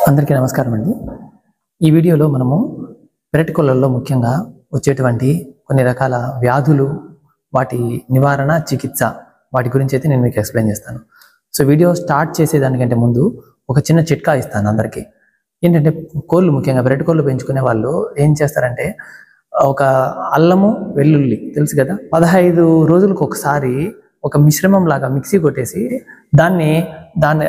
అందరికీ నమస్కారం అండి. ఈ వీడియోలో మనము పెరటి కోళ్ళల్లో ముఖ్యంగా వచ్చేటువంటి కొన్ని రకాల వ్యాధులు, వాటి నివారణ, చికిత్స వాటి గురించి అయితే నేను మీకు ఎక్స్ప్లెయిన్ చేస్తాను. సో వీడియో స్టార్ట్ చేసేదానికంటే ముందు ఒక చిన్న చిట్కా ఇస్తాను అందరికీ. ఏంటంటే కోళ్ళు, ముఖ్యంగా పెరటి కోళ్ళు పెంచుకునే వాళ్ళు ఏం చేస్తారంటే ఒక అల్లము, వెల్లుల్లి తెలుసు కదా, 15 రోజులకు ఒకసారి ఒక మిశ్రమం లాగా మిక్సీ కొట్టేసి దాన్ని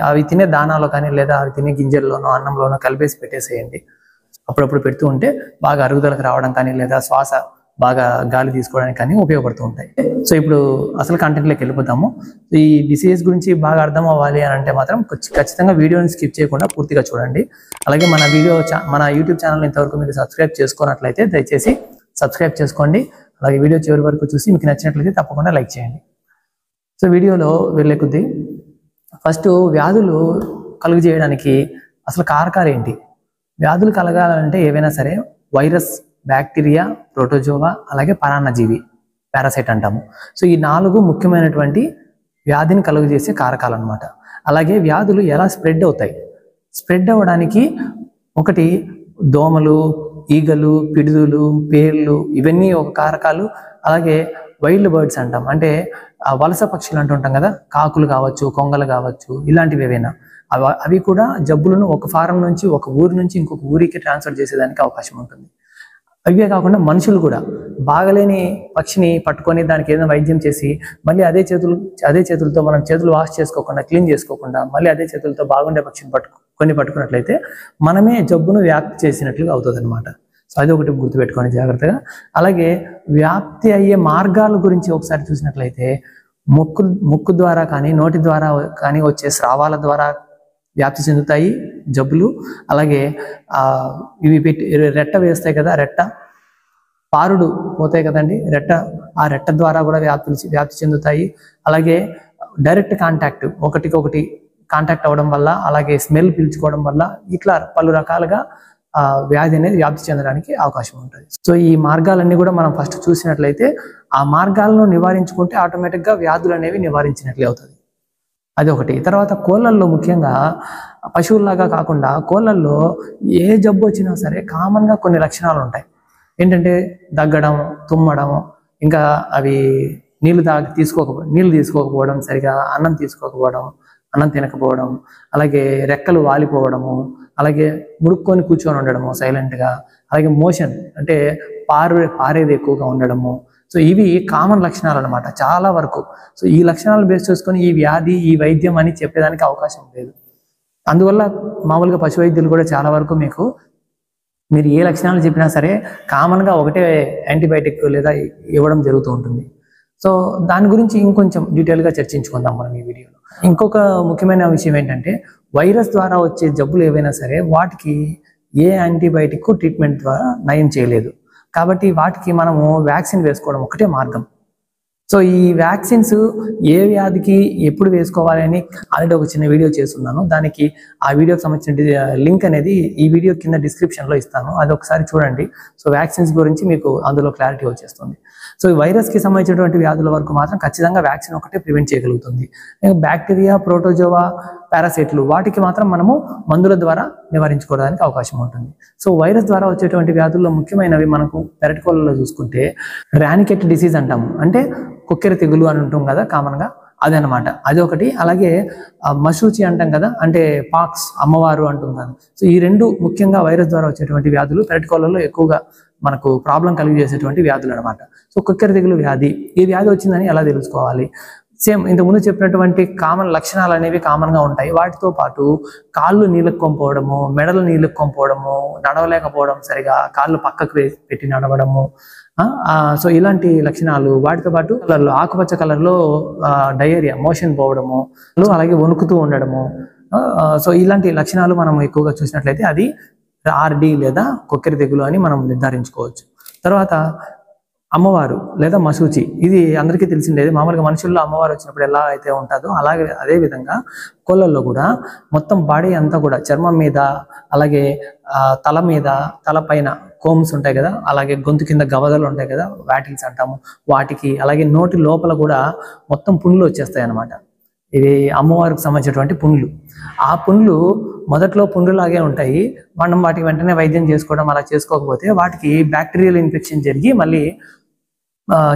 అవి తినే దానాలో కానీ లేదా అవి తినే గింజల్లోనో అన్నంలోనో కలిపేసి పెట్టేసేయండి. అప్పుడప్పుడు పెడుతూ ఉంటే బాగా అరుగుదలకు రావడం కానీ లేదా శ్వాస బాగా గాలి తీసుకోవడానికి కానీ ఉపయోగపడుతూ ఉంటాయి. సో ఇప్పుడు అసలు కంటెంట్లోకి వెళ్ళిపోతాము. ఈ డిసీజ్ గురించి బాగా అర్థం అవ్వాలి అని అంటే మాత్రం ఖచ్చితంగా వీడియోని స్కిప్ చేయకుండా పూర్తిగా చూడండి. అలాగే మన యూట్యూబ్ ఛానల్ ఇంతవరకు మీరు సబ్స్క్రైబ్ చేసుకున్నట్లయితే దయచేసి సబ్స్క్రైబ్ చేసుకోండి. అలాగే వీడియో చివరి వరకు చూసి మీకు నచ్చినట్లయితే తప్పకుండా లైక్ చేయండి. సో వీడియోలో వెళ్ళే కొద్దీ ఫస్ట్ వ్యాధులు కలుగు చేయడానికి అసలు కారకాలు ఏంటి? వ్యాధులు కలగాలంటే ఏవైనా సరే వైరస్, బ్యాక్టీరియా, ప్రోటోజోవా, అలాగే పరాన్నజీవి, పారాసైట్ అంటాము. సో ఈ 4 ముఖ్యమైనటువంటి వ్యాధిని కలుగు చేసే కారకాలు అన్నమాట. అలాగే వ్యాధులు ఎలా స్ప్రెడ్ అవుతాయి? స్ప్రెడ్ అవ్వడానికి ఒకటి దోమలు, ఈగలు, పిడుదులు, పేర్లు, ఇవన్నీ ఒక కారకాలు. అలాగే వైల్డ్ బర్డ్స్ అంటాం, అంటే వలస పక్షులు అంటుంటాం కదా, కాకులు కావచ్చు, కొంగలు కావచ్చు, ఇలాంటివి ఏవైనా అవి కూడా జబ్బులను ఒక ఫారం నుంచి, ఒక ఊరి నుంచి ఇంకొక ఊరికి ట్రాన్స్ఫర్ చేసేదానికి అవకాశం ఉంటుంది. అవే కాకుండా మనుషులు కూడా బాగలేని పక్షిని పట్టుకొని దానికి ఏదైనా వైద్యం చేసి మళ్ళీ అదే చేతులతో మనం చేతులు వాష్ చేసుకోకుండా, క్లీన్ చేసుకోకుండా మళ్ళీ అదే చేతులతో బాగుండే పక్షిని పట్టుకున్నట్లయితే మనమే జబ్బును వ్యాప్తి చేసినట్లుగా అవుతుంది అనమాట. సో అది ఒకటి గుర్తుపెట్టుకోండి జాగ్రత్తగా. అలాగే వ్యాప్తి అయ్యే మార్గాల గురించి ఒకసారి చూసినట్లయితే ముక్కు ద్వారా కానీ, నోటి ద్వారా కానీ వచ్చే స్రావాల ద్వారా వ్యాప్తి చెందుతాయి జబ్బులు. అలాగే ఇవి రెట్ట వేస్తాయి కదా, పారుడు పోతాయి కదండి, ఆ రెట్ట ద్వారా కూడా వ్యాప్తి చెందుతాయి. అలాగే డైరెక్ట్ కాంటాక్ట్, ఒకటికొకటి కాంటాక్ట్ అవ్వడం వల్ల, అలాగే స్మెల్ పీల్చుకోవడం వల్ల, ఇట్లా పలు రకాలుగా వ్యాధి అనేది వ్యాప్తి చెందడానికి అవకాశం ఉంటుంది. సో ఈ మార్గాలన్నీ కూడా మనం ఫస్ట్ చూసినట్లయితే ఆ మార్గాలను నివారించుకుంటే ఆటోమేటిక్గా వ్యాధులు అనేవి నివారించినట్లే అవుతుంది. అది ఒకటి. తర్వాత కోళ్ళల్లో ముఖ్యంగా పశువుల్లాగా కాకుండా కోళ్ళల్లో ఏ జబ్బు వచ్చినా సరే కామన్గా కొన్ని లక్షణాలు ఉంటాయి. ఏంటంటే దగ్గడం, తుమ్మడం, ఇంకా అవి నీళ్లు తీసుకోకపోవడం, సరిగా అన్నం తీసుకోకపోవడం, అన్నం తినకపోవడం, అలాగే రెక్కలు వాలిపోవడము, అలాగే ముడుక్కొని కూర్చొని ఉండడము సైలెంట్గా, అలాగే మోషన్ అంటే పారేది ఎక్కువగా ఉండడము. సో ఇవి కామన్ లక్షణాలు అనమాట చాలా వరకు. సో ఈ లక్షణాలను బేస్ చేసుకొని ఈ వ్యాధి, ఈ వైద్యం అని చెప్పేదానికి అవకాశం లేదు. అందువల్ల మామూలుగా పశు వైద్యులు కూడా చాలా వరకు మీరు ఏ లక్షణాలు చెప్పినా సరే కామన్గా ఒకటే యాంటీబయాటిక్ లేదా ఇవ్వడం జరుగుతూ ఉంటుంది. సో దాని గురించి ఇంకొంచెం డీటెయిల్గా చర్చించుకుందాం మనం ఈ వీడియోలో. ఇంకొక ముఖ్యమైన విషయం ఏంటంటే వైరస్ ద్వారా వచ్చే జబ్బులు ఏవైనా సరే వాటికి ఏ యాంటీబయాటిక్ ట్రీట్మెంట్ ద్వారా నయం చేయలేదు. కాబట్టి వాటికి మనము వ్యాక్సిన్ వేసుకోవడం ఒకటే మార్గం. సో ఈ వ్యాక్సిన్స్ ఏ వ్యాధికి ఎప్పుడు వేసుకోవాలి అని ఆల్రెడీ ఒక చిన్న వీడియో చేస్తున్నాను. దానికి ఆ వీడియోకి సంబంధించిన లింక్ అనేది ఈ వీడియో కింద డిస్క్రిప్షన్లో ఇస్తాను, అది ఒకసారి చూడండి. సో వ్యాక్సిన్స్ గురించి మీకు అందులో క్లారిటీ వచ్చేస్తుంది. సో ఈ వైరస్కి సంబంధించినటువంటి వ్యాధుల వరకు మాత్రం ఖచ్చితంగా వ్యాక్సిన్ ఒకటే ప్రివెంట్ చేయగలుగుతుంది. బ్యాక్టీరియా, ప్రోటోజోవా, పారాసైట్లు వాటికి మాత్రం మనము మందుల ద్వారా నివారించుకోవడానికి అవకాశం ఉంటుంది. సో వైరస్ ద్వారా వచ్చేటువంటి వ్యాధుల్లో ముఖ్యమైనవి మనకు పెరటి కోళ్ళలో చూసుకుంటే రానికెట్ డిసీజ్ అంటాము, అంటే కొక్కెర తెగులు అని ఉంటాం కదా కామన్గా, అదనమాట, అది ఒకటి. అలాగే మశూచి అంటాం కదా, అంటే పాక్స్, అమ్మవారు అంటాం కదా. సో ఈ 2 ముఖ్యంగా వైరస్ ద్వారా వచ్చేటువంటి వ్యాధులు పెరటి కోళ్ళలో ఎక్కువగా మనకు ప్రాబ్లం కలిగి చేసేటువంటి వ్యాధులు అనమాట. సో కొక్కెర తెగులు వ్యాధి, ఈ వ్యాధి వచ్చిందని ఎలా తెలుసుకోవాలి? సేమ్ ఇంతకుముందు చెప్పినటువంటి కామన్ లక్షణాలు అనేవి కామన్గా ఉంటాయి. వాటితో పాటు కాళ్ళు నీళ్ళకొంపోవడము, మెడలు నీళ్ళకొంపోవడము, నడవలేకపోవడం, సరిగా కాళ్ళు పక్కకు పెట్టి నడవడము, సో ఇలాంటి లక్షణాలు. వాటితో పాటు ఆకుపచ్చ కలర్లో డయేరియా, మోషన్ పోవడము, అలాగే వణుకుతూ ఉండడము. సో ఇలాంటి లక్షణాలు మనం ఎక్కువగా చూసినట్లయితే అది ఆర్డి లేదా కొక్కెర తెగులు అని మనం నిర్ధారించుకోవచ్చు. తర్వాత అమ్మవారు లేదా మశూచి, ఇది అందరికీ తెలిసిండేది. మామూలుగా మనుషుల్లో అమ్మవారు వచ్చినప్పుడు ఎలా అయితే ఉంటుందో అలాగే అదే విధంగా కోళ్ళల్లో కూడా మొత్తం బాడీ అంతా కూడా చర్మం మీద, అలాగే తల మీద, తల పైన కోమ్స్ ఉంటాయి కదా, అలాగే గొంతు కింద గవదలు ఉంటాయి కదా, వాటిల్స్ అంటాము, వాటికి, అలాగే నోటి లోపల కూడా మొత్తం పుండ్లు వచ్చేస్తాయి అన్నమాట. ఇది అమ్మవారికి సంబంధించినటువంటి పుండ్లు. ఆ పుండ్లు మొదట్లో పుండులాగే ఉంటాయి. మనం వాటికి వెంటనే వైద్యం చేసుకోవడం అలా చేసుకోకపోతే వాటికి బ్యాక్టీరియల్ ఇన్ఫెక్షన్ జరిగి మళ్ళీ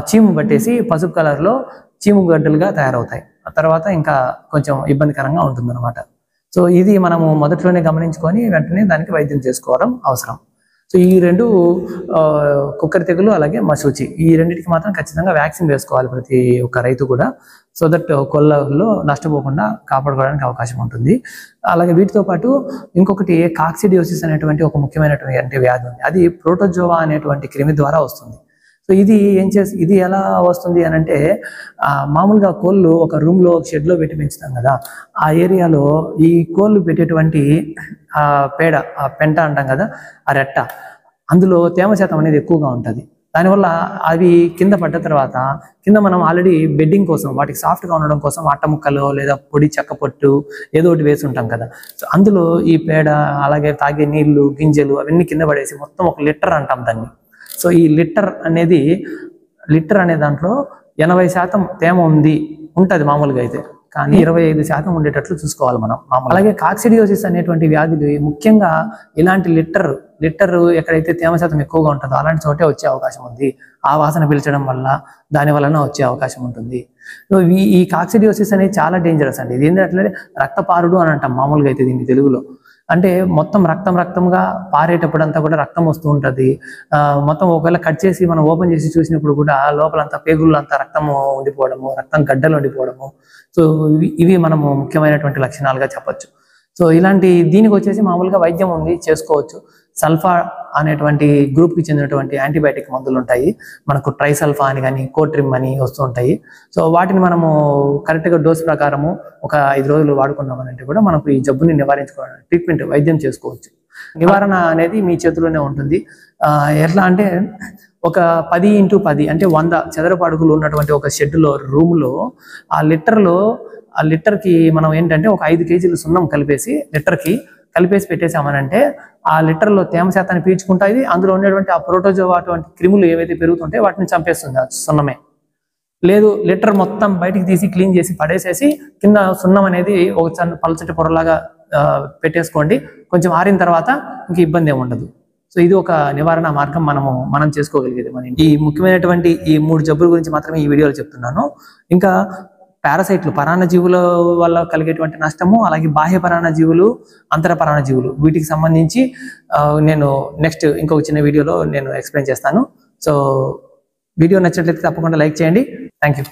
చీము పట్టేసి పసుపు కలర్లో చీము గడ్డలుగా తయారవుతాయి. ఆ తర్వాత ఇంకా కొంచెం ఇబ్బందికరంగా ఉంటుందన్నమాట. సో ఇది మనము మొదట్లోనే గమనించుకొని వెంటనే దానికి వైద్యం చేసుకోవడం అవసరం. సో ఈ రెండు కుక్కరి తెగులు అలాగే మశూచి, ఈ రెండింటికి మాత్రం ఖచ్చితంగా వ్యాక్సిన్ వేసుకోవాలి ప్రతి ఒక్క రైతు కూడా. సో దట్ కోళ్ళలో నష్టపోకుండా కాపాడుకోవడానికి అవకాశం ఉంటుంది. అలాగే వీటితో పాటు ఇంకొకటి కాక్సిడియోసిస్ అనేటువంటి ఒక ముఖ్యమైనటువంటి వ్యాధి ఉంది. అది ప్రోటోజోవా అనేటువంటి క్రిమి ద్వారా వస్తుంది. సో ఇది ఎలా వస్తుంది అని అంటే, మామూలుగా కోళ్ళు ఒక రూమ్లో ఒక షెడ్లో పెట్టి పెంచుతాం కదా, ఆ ఏరియాలో ఈ కోళ్ళు పెట్టేటువంటి పేడ, పెంట అంటాం కదా, ఆ రెట్ట, అందులో తేమ శాతం అనేది ఎక్కువగా ఉంటుంది. దానివల్ల అవి కింద పడ్డ తర్వాత కింద మనం ఆల్రెడీ బెడ్డింగ్ కోసం వాటికి సాఫ్ట్గా ఉండడం కోసం అట్ట ముక్కలు లేదా పొడి చెక్క పొట్టు ఏదో ఒకటి వేసి ఉంటాం కదా. సో అందులో ఈ పేడ అలాగే తాగే నీళ్లు గింజలు అవన్నీ కింద పడేసి మొత్తం ఒక లిటర్ అంటాం దాన్ని. సో ఈ లిటర్ అనే దాంట్లో 80% తేమ ఉంటుంది మామూలుగా అయితే, కానీ 25% ఉండేటట్లు చూసుకోవాలి మనం మామూలు. అలాగే కాక్సిడియోసిస్ అనేటువంటి వ్యాధులు ముఖ్యంగా ఇలాంటి లిటర్ ఎక్కడైతే తేమ శాతం ఎక్కువగా ఉంటుందో అలాంటి చోటే వచ్చే అవకాశం ఉంది. ఆ వాసన పీల్చడం వల్ల దాని వలన వచ్చే అవకాశం ఉంటుంది. సో ఈ కాక్సిడియోసిస్ అనేది చాలా డేంజరస్ అండి. ఇది ఏంటంటే రక్తపారుడు అని అంటాం మామూలుగా అయితే దీన్ని తెలుగులో. అంటే మొత్తం రక్తంగా పారేటప్పుడు అంతా కూడా రక్తం వస్తూ ఉంటుంది. మొత్తం ఒకవేళ కట్ చేసి మనం ఓపెన్ చేసి చూసినప్పుడు కూడా లోపలంతా పేగుల్లో అంతా రక్తము ఉండిపోవడము, రక్తం గడ్డలు ఉండిపోవడము. సో ఇవి మనము ముఖ్యమైనటువంటి లక్షణాలుగా చెప్పొచ్చు. సో దీనికి వచ్చేసి మామూలుగా వైద్యం ఉంది, చేసుకోవచ్చు. సల్ఫా అనేటువంటి గ్రూప్కి చెందినటువంటి యాంటీబయాటిక్ మందులు ఉంటాయి. మనకు ట్రైసల్ఫా అని కానీ కోట్రిమ్ అని వస్తూ ఉంటాయి. సో వాటిని మనము కరెక్ట్గా డోస్ ప్రకారము ఒక 5 రోజులు వాడుకున్నామనంటే కూడా మనకు ఈ జబ్బుని నివారించుకోవడానికి ట్రీట్మెంట్ వైద్యం చేసుకోవచ్చు. నివారణ అనేది మీ చేతిలోనే ఉంటుంది. ఎట్లా అంటే ఒక 10x10 అంటే 100 చదరపు అడుగులు ఉన్నటువంటి ఒక షెడ్లో రూమ్లో ఆ లిటర్కి మనం ఏంటంటే ఒక 5 కేజీలు సున్నం కలిపేసి పెట్టేసామనంటే ఆ లిటర్లో తేమ శాతాన్ని పీల్చుకుంటాయి. అందులో ఉండేటువంటి ఆ ప్రోటోజోవా అటువంటి క్రిములు ఏవైతే పెరుగుతుంటాయి వాటిని చంపేస్తుంది ఆ సున్నమే. లేదు లిటర్ మొత్తం బయటికి తీసి క్లీన్ చేసి పడేసేసి కింద సున్నం అనేది ఒక పలచటి పొరలాగా పెట్టేసుకోండి. కొంచెం ఆరిన తర్వాత ఇంక ఇబ్బంది ఏమి ఉండదు. సో ఇది ఒక నివారణ మార్గం మనం చేసుకోగలిగేది. ఈ ముఖ్యమైనటువంటి ఈ 3 జబ్బుల గురించి మాత్రమే ఈ వీడియోలో చెప్తున్నాను. ఇంకా పారాసైట్లు, పరాన్నజీవుల వల్ల కలిగేటువంటి నష్టము, అలాగే బాహ్య పరాన్నజీవులు, అంతర పరాన్నజీవులు, వీటికి సంబంధించి నేను నెక్స్ట్ ఇంకొక చిన్న వీడియోలో నేను ఎక్స్ప్లెయిన్ చేస్తాను. సో వీడియో నచ్చినట్లయితే తప్పకుండా లైక్ చేయండి. Thank you.